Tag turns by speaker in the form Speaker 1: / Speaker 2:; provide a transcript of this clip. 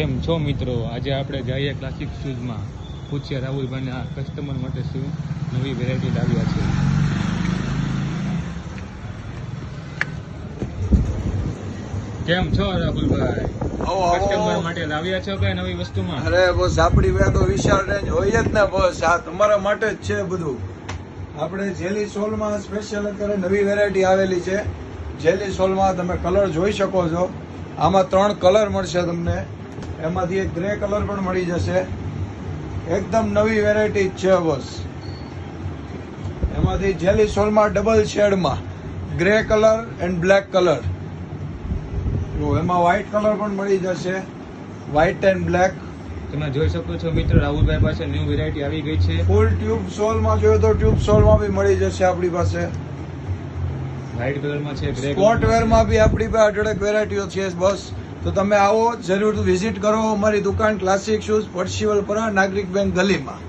Speaker 1: કેમ છો મિત્રો? આજે આપણે જઈએ ક્લાસિક શૂઝમાં. પૂછીએ રાહુલભાઈને આ કસ્ટમર માટે શું નવી વેરાયટી લાવ્યા છે. કેમ છો રાહુલભાઈ? કસ્ટમર માટે લાવ્યા છો કઈ નવી વસ્તુમાં?
Speaker 2: અરે બસ આપણી પાસે તો વિશાળ રેન્જ હોય જ ને, બસ આ તમારા માટે જ છે બધું. આપણે જેલી સોલમાં સ્પેશિયલ અત્યારે નવી વેરાયટી આવેલી છે. જેલી સોલમાં તમે કલર જોઈ શકો છો. આમાં 3 કલર મળશે તમને. એમાંથી એક ગ્રે કલર પણ મળી જશે. એકદમ નવી વેરાયટી જ છે બસ. એમાંથી જેલી સોલમાં ડબલ શેડમાં grey colour and black colour. એમાં વ્હાઇટ કલર પણ મળી જશે, વ્હાઇટ એન્ડ બ્લેક.
Speaker 1: તમે જોઈ શકો છો મિત્રો, રાહુલભાઈ પાસે ન્યૂ વેરાયટી આવી ગઈ છે.
Speaker 2: ફૂલ ટ્યુબ સોલમાં જોઈએ તો ટ્યુબ સોલમાં બી મળી જશે આપણી પાસે.
Speaker 1: વ્હાઇટ કલરમાં છે, ગ્રે
Speaker 2: સ્પોર્ટ વેરમાં બી આપણી પાસે અઢળક વેરાયટીઓ છે બસ. તો તમે આવો, જરૂર વિઝિટ કરો અમારી દુકાન ક્લાસિક શૂઝ, પરશીવલપરા, નાગરિક બેંક ગલીમાં.